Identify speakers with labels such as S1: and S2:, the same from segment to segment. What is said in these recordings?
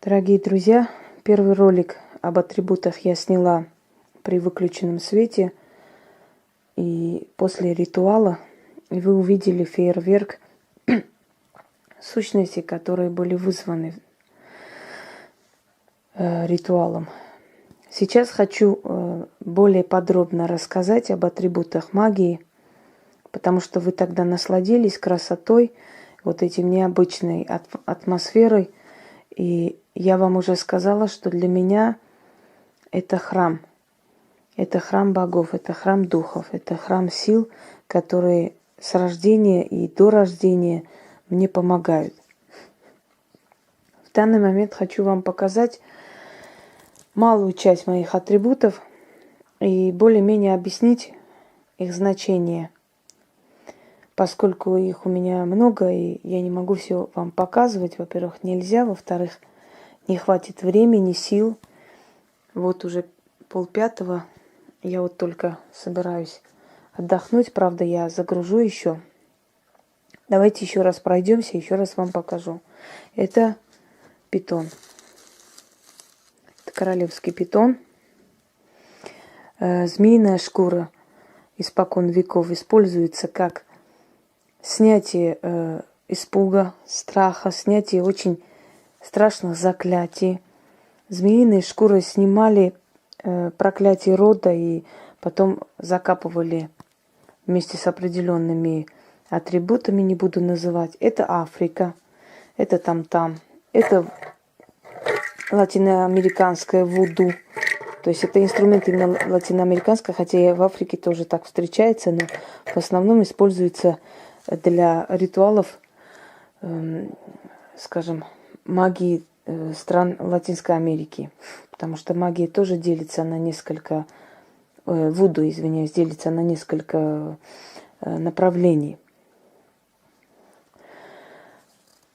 S1: Дорогие друзья, первый ролик об атрибутах я сняла при выключенном свете. И после ритуала вы увидели фейерверк сущностей, которые были вызваны ритуалом. Сейчас хочу более подробно рассказать об атрибутах магии, потому что вы тогда насладились красотой, вот этим необычной атмосферой. И я вам уже сказала, что для меня это храм. Это храм богов, это храм духов, это храм сил, которые с рождения и до рождения мне помогают. В данный момент хочу вам показать малую часть моих атрибутов и более-менее объяснить их значение, поскольку их у меня много, и я не могу все вам показывать. Во-первых, нельзя, во-вторых, не хватит времени, сил. Вот уже 4:30, я вот только собираюсь отдохнуть, правда, я загружу еще. Давайте еще раз пройдемся, еще раз вам покажу. Это питон. Это королевский питон. Змеиная шкура испокон веков используется как снятие испуга, страха, снятие очень страшных заклятий. Змеиные шкуры снимали проклятие рода и потом закапывали вместе с определенными атрибутами, не буду называть. Это Африка, это там-там, это латиноамериканское вуду. То есть это инструмент именно латиноамериканский, хотя и в Африке тоже так встречается, но в основном используется для ритуалов, скажем, магии стран Латинской Америки. Потому что магия тоже делится на несколько, вуду, извиняюсь, делится на несколько направлений.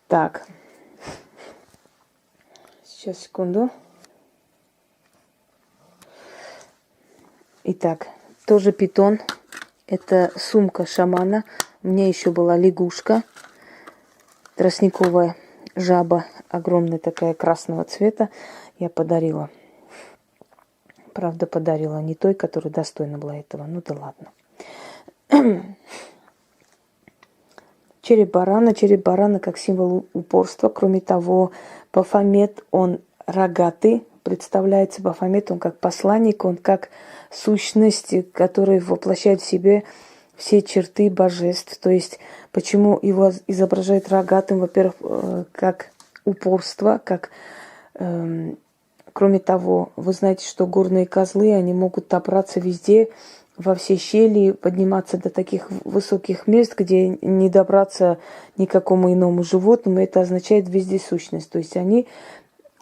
S1: Так, сейчас, секунду. Итак, тоже питон. Это сумка шамана. У меня еще была лягушка, тростниковая жаба, огромная такая, красного цвета. Я подарила. Правда, подарила не той, которая достойна была этого. Ну да ладно. Череп барана как символ упорства. Кроме того, Бафомет, он рогатый. Представляется Бафомет, он как посланник, он как сущность, которая воплощает в себе все черты божеств. То есть, почему его изображают рогатым? Во-первых, как упорство, как... Кроме того, вы знаете, что горные козлы, они могут добраться везде, во все щели, подниматься до таких высоких мест, где не добраться никакому иному животному. Это означает вездесущность. То есть они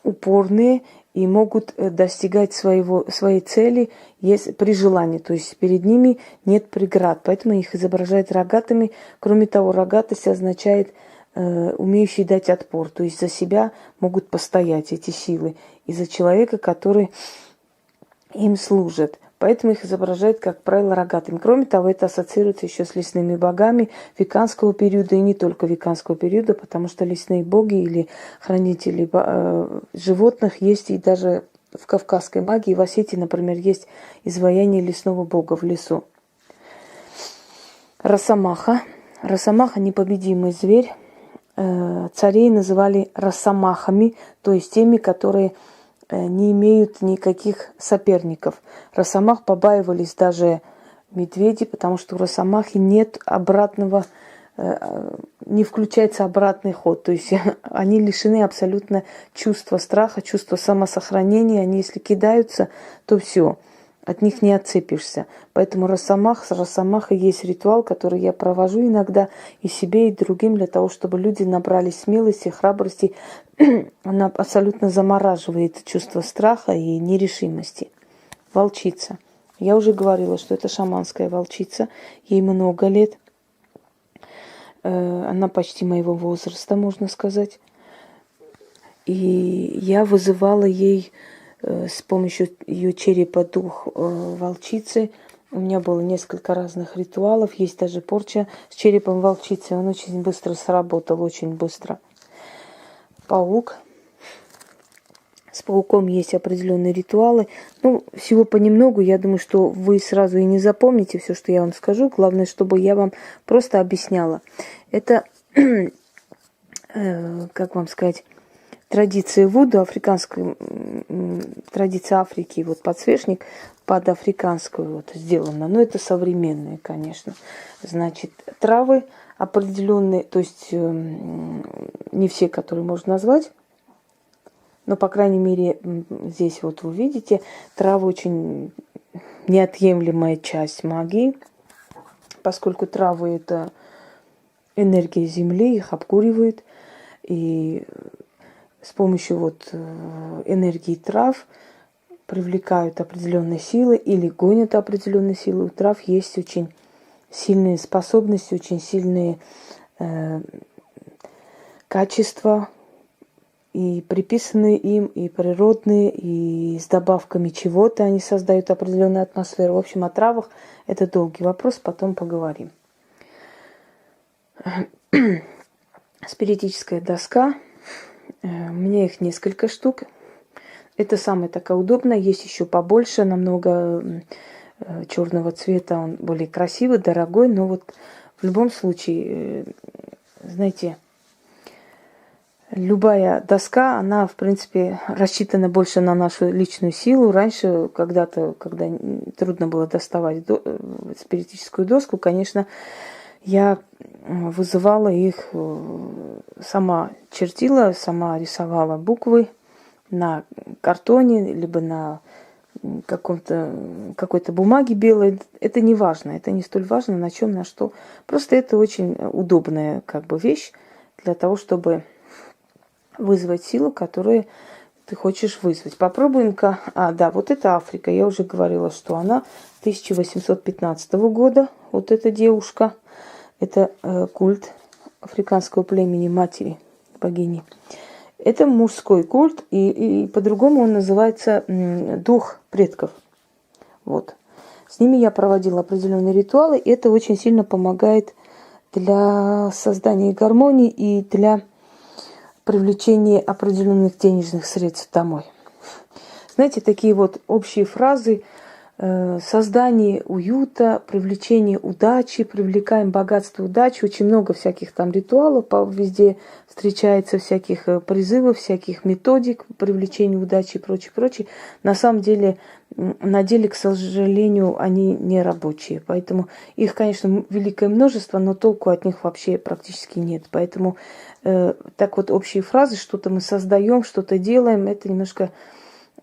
S1: упорные и могут достигать своей цели при желании. То есть перед ними нет преград. Поэтому их изображают рогатыми. Кроме того, рогатость означает умеющий дать отпор. То есть за себя могут постоять эти силы. И за человека, который им служит. Поэтому их изображают, как правило, рогатыми. Кроме того, это ассоциируется еще с лесными богами веканского периода, и не только веканского периода, потому что лесные боги или хранители животных есть и даже в кавказской магии. В Осетии, например, есть изваяние лесного бога в лесу. Росомаха. Росомаха – непобедимый зверь. Царей называли росомахами, то есть теми, которые не имеют никаких соперников. Росомах побаивались даже медведи, потому что у росомахи нет обратного, не включается обратный ход. То есть они лишены абсолютно чувства страха, чувства самосохранения. Они, если кидаются, то все, от них не отцепишься. Поэтому с росомахой есть ритуал, который я провожу иногда и себе, и другим, для того, чтобы люди набрались смелости, храбрости. Она абсолютно замораживает чувство страха и нерешимости. Волчица. Я уже говорила, что это шаманская волчица. Ей много лет. Она почти моего возраста, можно сказать. И я вызывала ей с помощью ее черепа дух волчицы. У меня было несколько разных ритуалов. Есть даже порча с черепом волчицы. Он очень быстро сработал, очень быстро. Паук. пауком есть определенные ритуалы. Ну, всего понемногу. Я думаю, что вы сразу и не запомните все, что я вам скажу. Главное, чтобы я вам просто объясняла. Это, как вам сказать, традиция вуду, африканская традиция Африки. Вот подсвечник под африканскую вот сделано. Но это современные, конечно. Значит, травы определенные, то есть не все, которые можно назвать. Но, по крайней мере, здесь вот вы видите, травы очень неотъемлемая часть магии, поскольку травы – это энергия Земли, их обкуривает. И с помощью вот энергии трав привлекают определенные силы или гонят определенные силы. У трав есть очень сильные способности, очень сильные качества, и приписанные им, и природные, и с добавками чего-то они создают определенную атмосферу. В общем, о травах это долгий вопрос, потом поговорим. Спиритическая доска. У меня их несколько штук. Это самая такая удобная. Есть еще побольше, намного черного цвета. Он более красивый, дорогой. Но вот в любом случае, знаете, любая доска, она, в принципе, рассчитана больше на нашу личную силу. Раньше, когда-то, когда трудно было доставать спиритическую доску, конечно, я вызывала их, сама чертила, сама рисовала буквы на картоне, либо на какой-то бумаге белой. Это не важно, это не столь важно, на чем, на что. Просто это очень удобная как бы вещь для того, чтобы вызвать силу, которую ты хочешь вызвать. Попробуем-ка. Да, вот это Африка. Я уже говорила, что она 1815 года. Вот эта девушка. Это культ африканского племени матери, богини. Это мужской культ, и по-другому он называется дух предков. Вот. С ними я проводила определенные ритуалы, и это очень сильно помогает для создания гармонии и для привлечения определенных денежных средств домой. Знаете, такие вот общие фразы: создание уюта, привлечение удачи, привлекаем богатство, удачу. Очень много всяких там ритуалов, везде встречается всяких призывов, всяких методик привлечения удачи и прочее, прочее. На самом деле, на деле, к сожалению, они не рабочие. Поэтому их, конечно, великое множество, но толку от них вообще практически нет. Поэтому так вот общие фразы, что-то мы создаем, что-то делаем, это немножко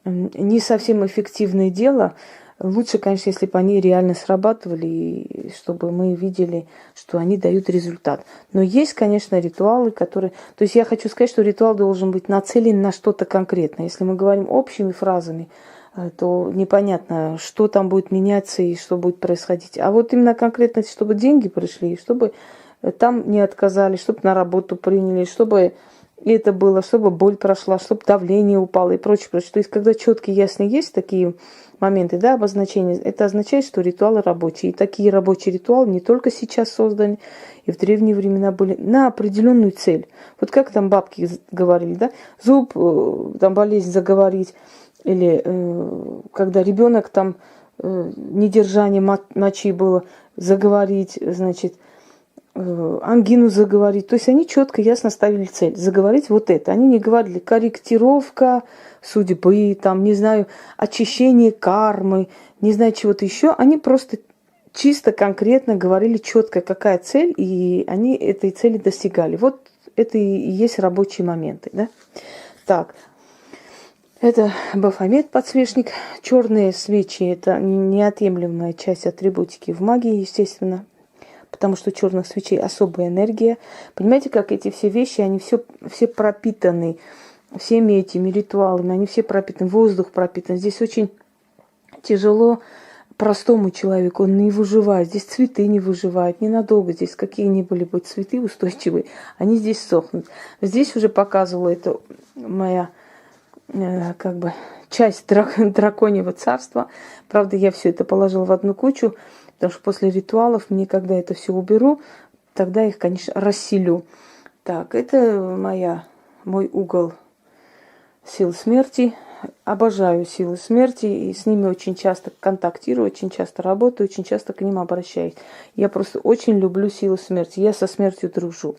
S1: не совсем эффективное дело. Лучше, конечно, если бы они реально срабатывали, и чтобы мы видели, что они дают результат. Но есть, конечно, ритуалы, которые... То есть я хочу сказать, что ритуал должен быть нацелен на что-то конкретное. Если мы говорим общими фразами, то непонятно, что там будет меняться и что будет происходить. А вот именно конкретно, чтобы деньги пришли, чтобы там не отказали, чтобы на работу приняли, чтобы это было, чтобы боль прошла, чтобы давление упало и прочее, прочее. То есть, когда четко и ясно есть такие моменты, да, обозначения, это означает, что ритуалы рабочие. И такие рабочие ритуалы не только сейчас созданы, и в древние времена были на определенную цель. Вот как там бабки говорили, да, зуб, там болезнь заговорить, или когда ребенок там недержание мочи было, заговорить, значит, ангину заговорить. То есть они четко, ясно ставили цель. Заговорить вот это. Они не говорили корректировка судьбы, там, не знаю, очищение кармы, не знаю, чего-то еще. Они просто чисто конкретно говорили четко, какая цель, и они этой цели достигали. Вот это и есть рабочие моменты, да? Так, это Бафомет, подсвечник. Черные свечи – это неотъемлемая часть атрибутики в магии, естественно. Потому что у черных свечей особая энергия. Понимаете, как эти все вещи, они все пропитаны всеми этими ритуалами, они все пропитаны, воздух пропитан. Здесь очень тяжело простому человеку, он не выживает. Здесь цветы не выживают ненадолго. Здесь какие ни были бы цветы устойчивые, они здесь сохнут. Здесь уже показывала это моя как бы часть драконьего царства. Правда, я все это положила в одну кучу. Потому что после ритуалов мне, когда это все уберу, тогда их, конечно, расселю. Так, это мой угол сил смерти. обожаю силы смерти, и с ними очень часто контактирую, очень часто работаю, очень часто к ним обращаюсь. Я просто очень люблю силы смерти. Я со смертью дружу,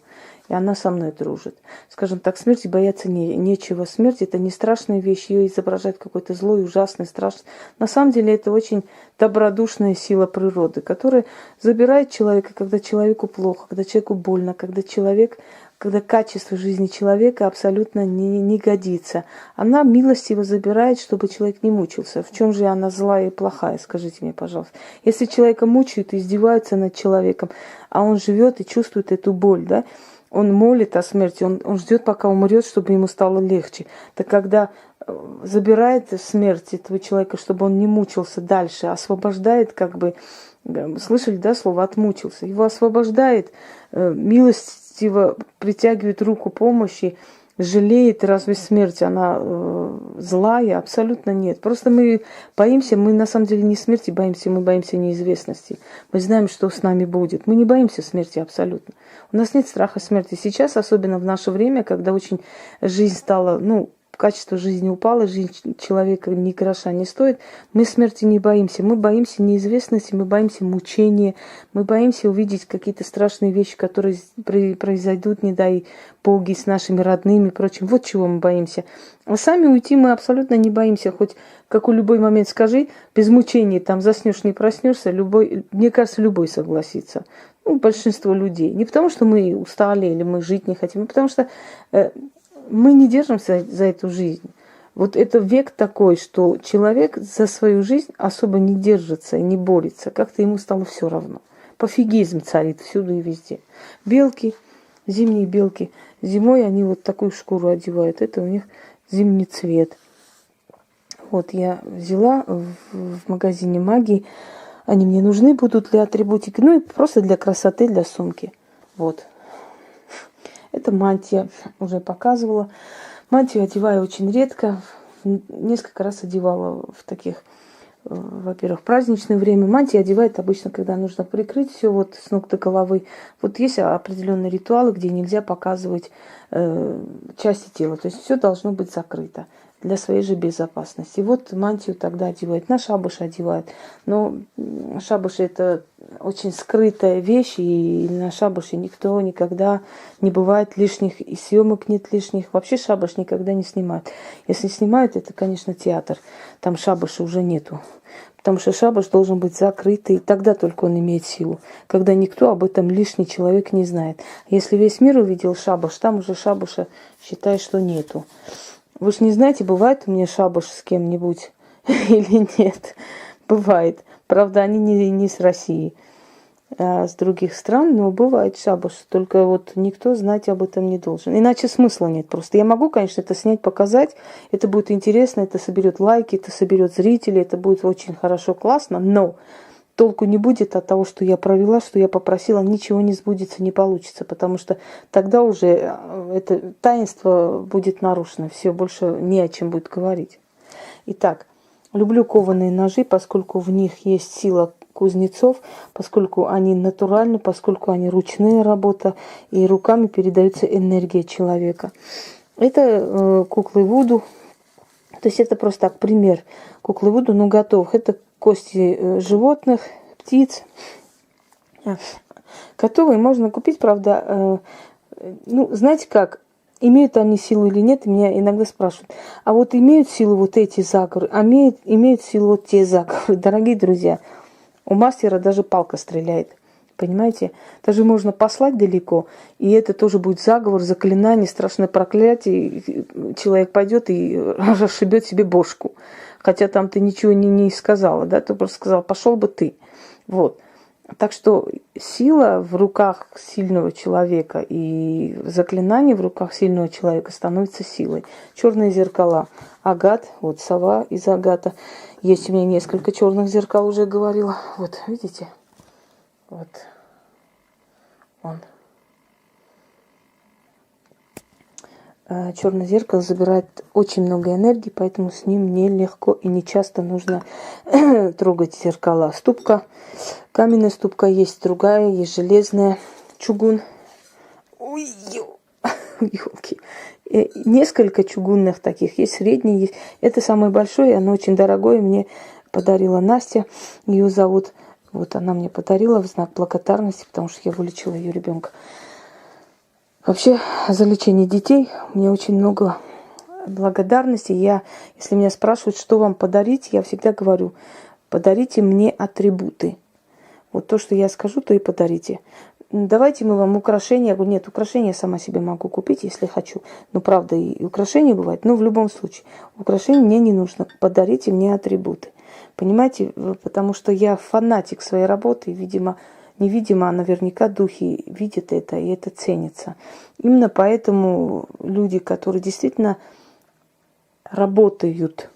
S1: и она со мной дружит. Скажем так, смерти бояться нечего. Смерть – это не страшная вещь, ее изображать какой-то злой, ужасный, страшный. На самом деле это очень добродушная сила природы, которая забирает человека, когда человеку плохо, когда человеку больно, когда качество жизни человека абсолютно не годится. Она милостиво забирает, чтобы человек не мучился. В чем же она злая и плохая, скажите мне, пожалуйста. Если человека мучают и издеваются над человеком, а он живет и чувствует эту боль, да, он молит о смерти, он ждет, пока умрет, чтобы ему стало легче. Так когда забирает смерть этого человека, чтобы он не мучился дальше, освобождает, как бы, слышали, да, слово «отмучился», его освобождает, милостиво притягивает руку помощи, жалеет. Разве смерть, она злая? Абсолютно нет. Просто мы боимся, мы на самом деле не смерти боимся, мы боимся неизвестности. Мы знаем, что с нами будет. Мы не боимся смерти абсолютно. У нас нет страха смерти. Сейчас, особенно в наше время, когда очень жизнь стала, качество жизни упало, жизнь человека ни гроша не стоит, мы смерти не боимся. Мы боимся неизвестности, мы боимся мучения, мы боимся увидеть какие-то страшные вещи, которые произойдут, не дай боги, с нашими родными и прочим. Вот чего мы боимся. А сами уйти мы абсолютно не боимся. Хоть как у любой момент скажи, без мучений, там заснешь, не проснешься, мне кажется, любой согласится. Большинство людей. Не потому, что мы устали или мы жить не хотим, а потому что мы не держимся за эту жизнь. Вот это век такой, что человек за свою жизнь особо не держится и не борется. Как-то ему стало все равно. Пофигизм царит всюду и везде. Белки, зимние белки. Зимой они вот такую шкуру одевают. Это у них зимний цвет. Вот я взяла в магазине магии. Они мне нужны будут для атрибутики. И просто для красоты, для сумки. Вот. Это мантия, уже показывала. Мантию одеваю очень редко. Несколько раз одевала в таких, во-первых, праздничное время. Мантия одевает обычно, когда нужно прикрыть все вот с ног до головы. Вот есть определенные ритуалы, где нельзя показывать части тела. То есть все должно быть закрыто для своей же безопасности. Вот мантию тогда одевают, на шабаш одевают. Но шабаш это очень скрытая вещь, и на шабаше никто никогда не бывает лишних, и съемок нет лишних. Вообще шабаш никогда не снимают. Если снимают, это, конечно, театр. Там шабаша уже нету. Потому что шабаш должен быть закрытый, тогда только он имеет силу. Когда никто об этом лишний человек не знает. Если весь мир увидел шабаш, там уже шабаша, считай, что нету. Вы же не знаете, бывает у меня шабаш с кем-нибудь или нет? Бывает. Правда, они не с России, а с других стран, но бывает шабаш. Только вот никто знать об этом не должен. Иначе смысла нет просто. Я могу, конечно, это снять, показать. Это будет интересно, это соберет лайки, это соберет зрителей, это будет очень хорошо, классно, но толку не будет от того, что я провела, что я попросила, ничего не сбудется, не получится, потому что тогда уже это таинство будет нарушено, все, больше не о чем будет говорить. Итак, люблю кованые ножи, поскольку в них есть сила кузнецов, поскольку они натуральны, поскольку они ручная работа, и руками передается энергия человека. Это куклы Вуду, то есть это просто так пример куклы Вуду, но готовых. Это кости животных, птиц. Готовые можно купить, правда. Знаете как, имеют они силу или нет, меня иногда спрашивают. А вот имеют силу вот эти заговоры, а имеют силу вот те заговоры. Дорогие друзья, у мастера даже палка стреляет. Понимаете? Даже можно послать далеко, и это тоже будет заговор, заклинание, страшное проклятие. И человек пойдет и расшибет себе бошку. Хотя там ты ничего не сказала, да? Ты просто сказала, пошел бы ты. Вот. Так что сила в руках сильного человека и заклинание в руках сильного человека становится силой. Черные зеркала. Агат, вот сова из агата. Есть у меня несколько черных зеркал, уже говорила. Вот, видите? Вот. Он. Черное зеркало забирает очень много энергии, поэтому с ним нелегко и не часто нужно трогать зеркала. Ступка, каменная ступка есть, другая, есть железная, чугун. Ой, елки. несколько чугунных таких, есть средний, есть. Это самое большое, оно очень дорогое, мне подарила Настя, ее зовут. Вот она мне подарила в знак благодарности, потому что я вылечила ее ребенка. Вообще, за лечение детей мне очень много благодарности. Если меня спрашивают, что вам подарить, я всегда говорю, подарите мне атрибуты. Вот то, что я скажу, то и подарите. Давайте мы вам украшения. Я говорю, нет, украшения я сама себе могу купить, если хочу. Но правда, и украшения бывают. Но в любом случае, украшения мне не нужно. Подарите мне атрибуты. Понимаете, потому что я фанатик своей работы, видимо, невидимо, а наверняка духи видят это, и это ценится. Именно поэтому люди, которые действительно работают,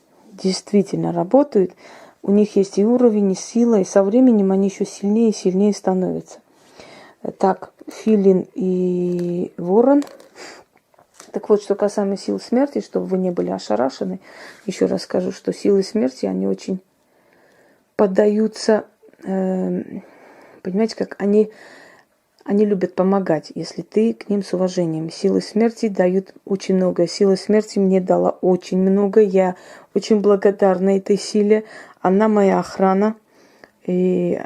S1: у них есть и уровень, и сила, и со временем они еще сильнее и сильнее становятся. Так, Филин и Ворон. Так вот, что касаемо сил смерти, чтобы вы не были ошарашены, еще раз скажу, что силы смерти, они очень поддаются, понимаете, как они любят помогать, если ты к ним с уважением. Силы смерти дают очень много. Сила смерти мне дала очень много. Я очень благодарна этой силе. Она моя охрана. И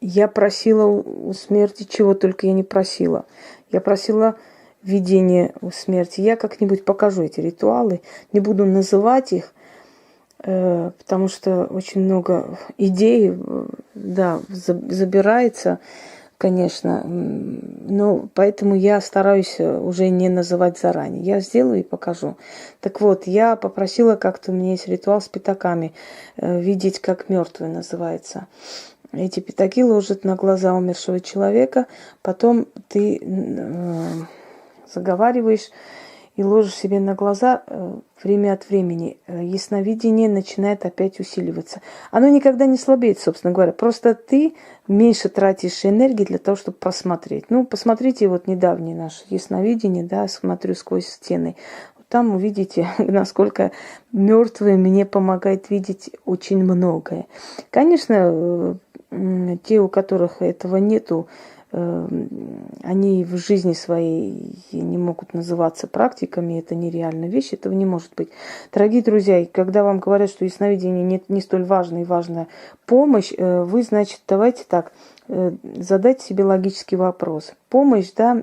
S1: я просила у смерти, чего только я не просила. Я просила видение у смерти. Я как-нибудь покажу эти ритуалы. Не буду называть их, потому что очень много идей, да, забирается, конечно. Но поэтому я стараюсь уже не называть заранее. Я сделаю и покажу. Так вот, я попросила, как-то у меня есть ритуал с пятаками, видеть, как мертвый называется. Эти пятаки ложат на глаза умершего человека, потом ты заговариваешь и ложишь себе на глаза время от времени. Ясновидение начинает опять усиливаться. Оно никогда не слабеет, собственно говоря. Просто ты меньше тратишь энергии для того, чтобы просмотреть. Ну, посмотрите вот недавнее наше ясновидение, да, смотрю сквозь стены. Там увидите, насколько мертвые мне помогает видеть очень многое. Конечно, те, у которых этого нету, они в жизни своей не могут называться практиками, это нереальная вещь, этого не может быть. Дорогие друзья, когда вам говорят, что ясновидение не столь важно и важная помощь, вы, значит, давайте так, задайте себе логический вопрос. Помощь, да,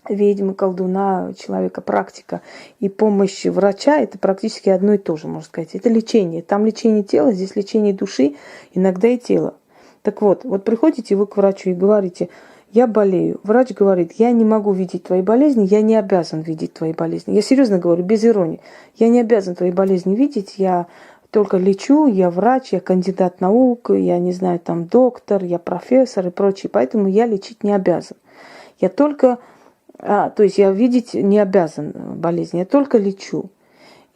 S1: ведьмы, колдуна, человека, практика и помощь врача – это практически одно и то же, можно сказать. Это лечение. Там лечение тела, здесь лечение души, иногда и тела. Так вот приходите вы к врачу и говорите, я болею. Врач говорит, я не могу видеть твои болезни, я не обязан видеть твои болезни. Я серьезно говорю, без иронии. Я не обязан твои болезни видеть, я только лечу, я врач, я кандидат наук, я не знаю, там доктор, я профессор и прочее, поэтому я лечить не обязан. Я только, то есть я видеть не обязан болезни, я только лечу.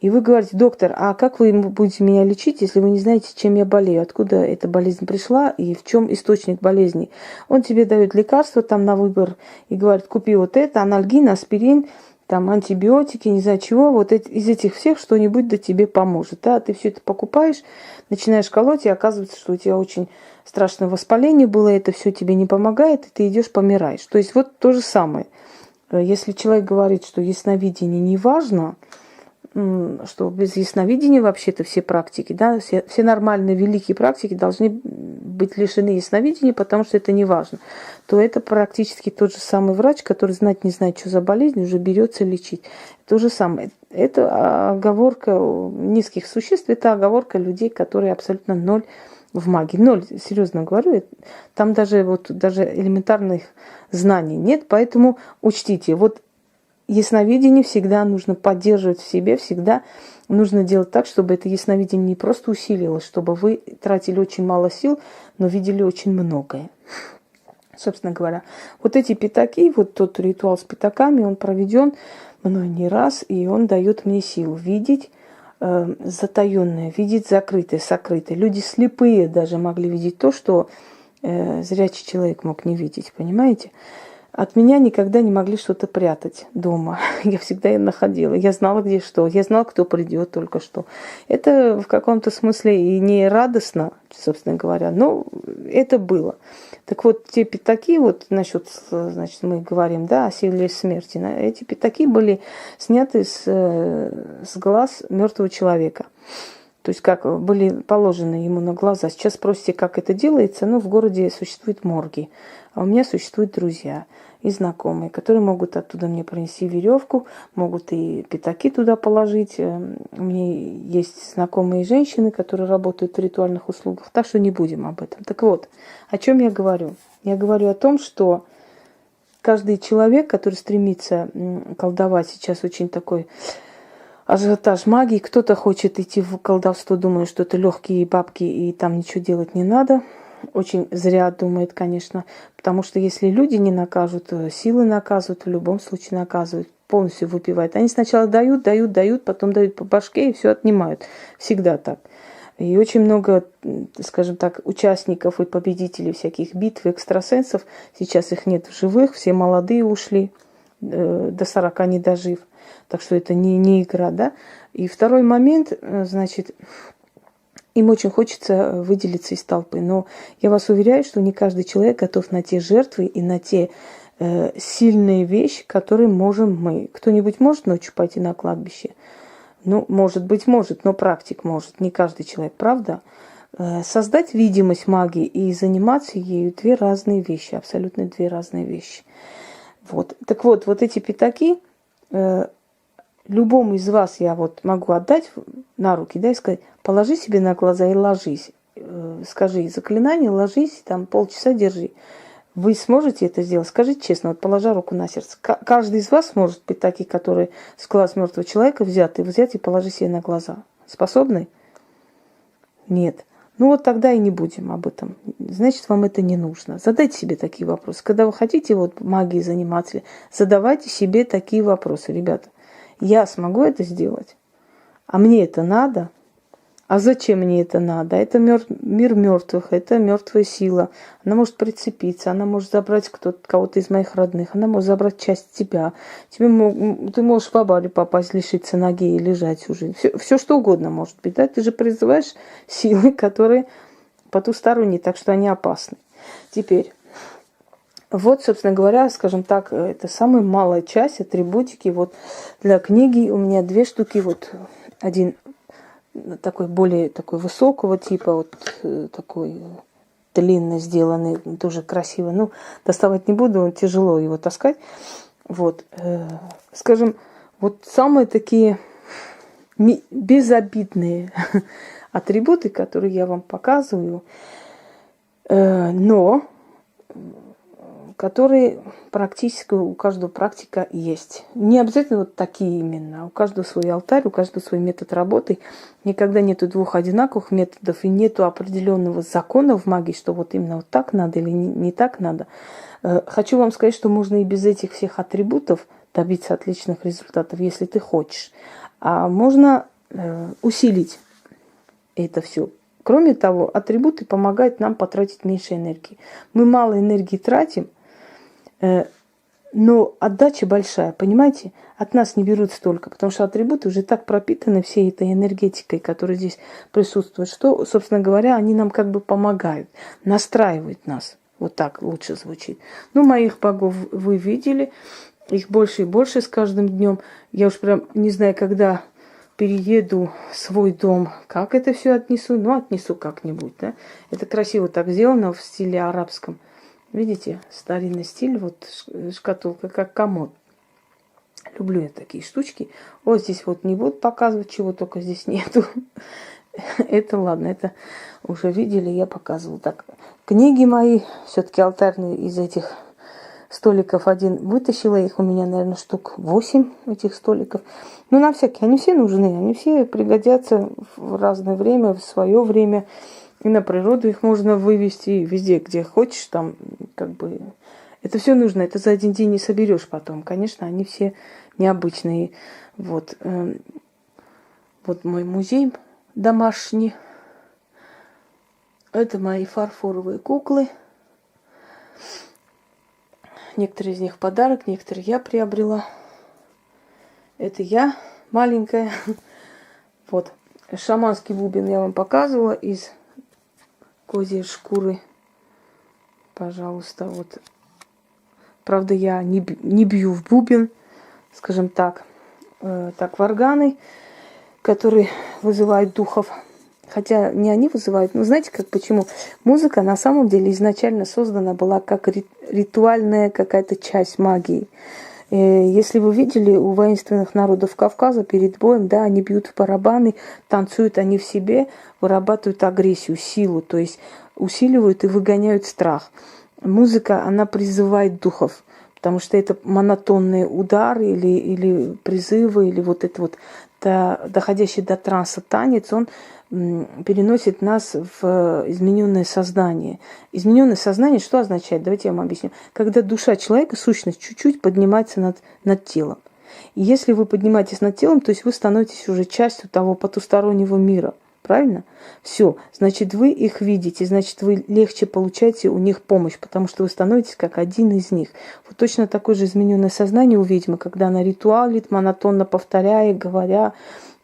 S1: И вы говорите, доктор, а как вы будете меня лечить, если вы не знаете, чем я болею, откуда эта болезнь пришла и в чем источник болезни? Он тебе дает лекарства там на выбор и говорит, купи вот это, анальгин, аспирин, там антибиотики, не знаю чего, вот из этих всех что-нибудь да тебе поможет. Да? Ты все это покупаешь, начинаешь колоть, и оказывается, что у тебя очень страшное воспаление было, это все тебе не помогает, и ты идешь помираешь. То есть вот то же самое. Если человек говорит, что ясновидение не важно, что без ясновидения вообще-то все практики, да, все нормальные великие практики должны быть лишены ясновидения, потому что это не важно, то это практически тот же самый врач, который знать не знает, что за болезнь, уже берется лечить. То же самое. Это оговорка низких существ, это оговорка людей, которые абсолютно ноль в магии. Ноль, серьезно говорю, там даже элементарных знаний нет, поэтому учтите, ясновидение всегда нужно поддерживать в себе, всегда нужно делать так, чтобы это ясновидение не просто усилилось, чтобы вы тратили очень мало сил, но видели очень многое. Собственно говоря, вот эти пятаки, вот тот ритуал с пятаками, он проведен мной не раз, и он дает мне силу видеть затаенное, видеть закрытое, сокрытое. Люди слепые даже могли видеть то, что зрячий человек мог не видеть, понимаете? От меня никогда не могли что-то прятать дома. Я всегда ее находила. Я знала, где что. Я знала, кто придет только что. Это в каком-то смысле и не радостно, собственно говоря, но это было. Так вот, те пятаки, вот насчет, значит, мы говорим, да, о силе смерти. Эти пятаки были сняты с глаз мертвого человека. То есть как были положены ему на глаза. Сейчас спросите, как это делается. Ну, в городе существуют морги. А у меня существуют друзья и знакомые, которые могут оттуда мне принести веревку, могут и пятаки туда положить. У меня есть знакомые женщины, которые работают в ритуальных услугах. Так что не будем об этом. Так вот, о чем я говорю? Я говорю о том, что каждый человек, который стремится колдовать, сейчас очень такой ажиотаж магии. Кто-то хочет идти в колдовство, думая, что это легкие бабки и там ничего делать не надо. Очень зря думает, конечно. Потому что если люди не накажут, силы наказывают, в любом случае наказывают, полностью выпивают. Они сначала дают, потом дают по башке и все отнимают. Всегда так. И очень много, скажем так, участников и победителей всяких битв, экстрасенсов. Сейчас их нет в живых, все молодые ушли, до 40 не дожив. Так что это не игра, да. И второй момент, значит, им очень хочется выделиться из толпы. Но я вас уверяю, что не каждый человек готов на те жертвы и на те сильные вещи, которые можем мы. Кто-нибудь может ночью пойти на кладбище? Ну, может быть, может, но практик может. Не каждый человек, правда? Создать видимость магии и заниматься ею две разные вещи, абсолютно две разные вещи. Вот. Так вот, вот эти пятаки любому из вас я вот могу отдать на руки, да, и сказать, положи себе на глаза и ложись. Скажи заклинание, ложись, там полчаса держи. Вы сможете это сделать? Скажите честно, вот положа руку на сердце. Каждый из вас может быть такие, которые с глаз мертвого человека взять и положить себе на глаза. Способны? Нет. Ну вот тогда и не будем об этом. Значит, вам это не нужно. Задайте себе такие вопросы. Когда вы хотите вот магией заниматься, задавайте себе такие вопросы, ребята. Я смогу это сделать? А мне это надо? А зачем мне это надо? Это мир мертвых, это мертвая сила. Она может прицепиться, она может забрать кого-то из моих родных, она может забрать часть тебя. Ты можешь в аварию попасть, лишиться ноги и лежать всю жизнь. Все что угодно может быть. Да? Ты же призываешь силы, которые потусторонние, так что они опасны. Теперь, вот, собственно говоря, скажем так, это самая малая часть, атрибутики. Вот для книги у меня 2 штуки. Вот один такой более такой высокого типа, вот такой длинно сделанный, тоже красиво. Ну, доставать не буду, тяжело его таскать. Вот, скажем, вот самые такие безобидные атрибуты, которые я вам показываю, но которые практически у каждого практика есть. Не обязательно вот такие именно. У каждого свой алтарь, у каждого свой метод работы. Никогда нету 2 одинаковых методов и нету определенного закона в магии, что вот именно вот так надо или не так надо. Хочу вам сказать, что можно и без этих всех атрибутов добиться отличных результатов, если ты хочешь. А можно усилить это все. Кроме того, атрибуты помогают нам потратить меньше энергии. Мы мало энергии тратим, но отдача большая, понимаете? От нас не берут столько, потому что атрибуты уже так пропитаны всей этой энергетикой, которая здесь присутствует, что, собственно говоря, они нам как бы помогают, настраивают нас. Вот так лучше звучит. Ну, моих богов вы видели, их больше и больше с каждым днем. Я уж прям не знаю, когда перееду в свой дом, как это все отнесу, ну, отнесу как-нибудь, да. Это красиво так сделано в стиле арабском. Видите, старинный стиль, вот шкатулка, как комод. Люблю я такие штучки. Вот здесь вот не буду показывать, чего только здесь нету. Это ладно, это уже видели, я показывала. Так, книги мои, все-таки алтарные из этих столиков один вытащила. Их у меня, наверное, штук 8 этих столиков. Но на всякие, они все нужны, они все пригодятся в разное время, в свое время. И на природу их можно вывести везде, где хочешь, там как бы... Это все нужно, это за один день не соберешь потом. Конечно, они все необычные. Вот, вот мой музей домашний. Это мои фарфоровые куклы. Некоторые из них в подарок, некоторые я приобрела. Это я маленькая. Вот. Шаманский бубен я вам показывала из козьей шкуры. Пожалуйста, вот. Правда, я не бью в бубен, скажем так. Так, варганы, которые вызывают духов. Хотя не они вызывают, но знаете, как почему? Музыка на самом деле изначально создана была как ритуальная какая-то часть магии. Если вы видели, у воинственных народов Кавказа перед боем, да, они бьют в барабаны, танцуют они в себе, вырабатывают агрессию, силу, то есть усиливают и выгоняют страх. Музыка, она призывает духов, потому что это монотонные удары или призывы, или вот это вот доходящий до транса танец, он переносит нас в измененное сознание. Измененное сознание что означает? Давайте я вам объясню. Когда душа человека, сущность, чуть-чуть поднимается над телом. И если вы поднимаетесь над телом, то есть вы становитесь уже частью того потустороннего мира. Правильно? Все. Значит, вы их видите, значит, вы легче получаете у них помощь, потому что вы становитесь как один из них. Вот точно такое же измененное сознание у ведьмы, когда она ритуалит, монотонно повторяя, говоря,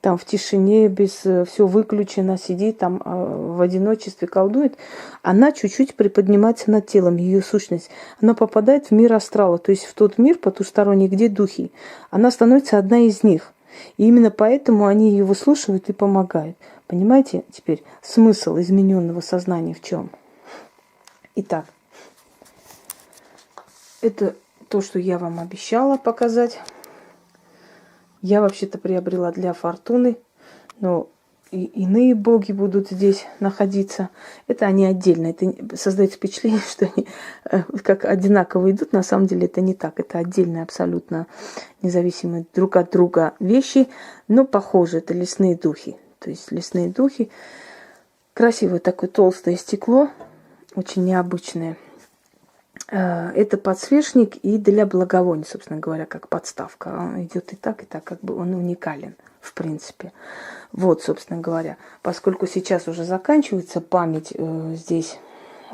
S1: там в тишине, без все выключено, сидит там в одиночестве, колдует, она чуть-чуть приподнимается над телом, ее сущность. Она попадает в мир астрала, то есть в тот мир потусторонний, где духи. Она становится одна из них. И именно поэтому они ее выслушивают и помогают. Понимаете теперь смысл измененного сознания в чем? Итак, это то, что я вам обещала показать. Я вообще-то приобрела для фортуны, но и иные боги будут здесь находиться. Это они отдельно. Это создает впечатление, что они как одинаково идут. На самом деле это не так. Это отдельные, абсолютно независимые друг от друга вещи, но похожи. Это лесные духи. То есть лесные духи. Красивое такое толстое стекло, очень необычное. Это подсвечник и для благовоний, собственно говоря, как подставка. Он идет и так, как бы он уникален, в принципе. Вот, собственно говоря, поскольку сейчас уже заканчивается память здесь,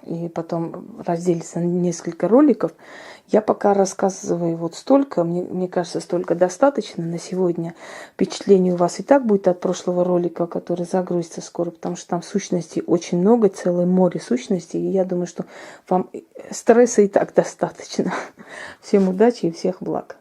S1: и потом разделится на несколько роликов, я пока рассказываю вот столько, мне кажется, столько достаточно на сегодня. Впечатление у вас и так будет от прошлого ролика, который загрузится скоро, потому что там сущностей очень много, целое море сущностей, и я думаю, что вам стресса и так достаточно. Всем удачи и всех благ.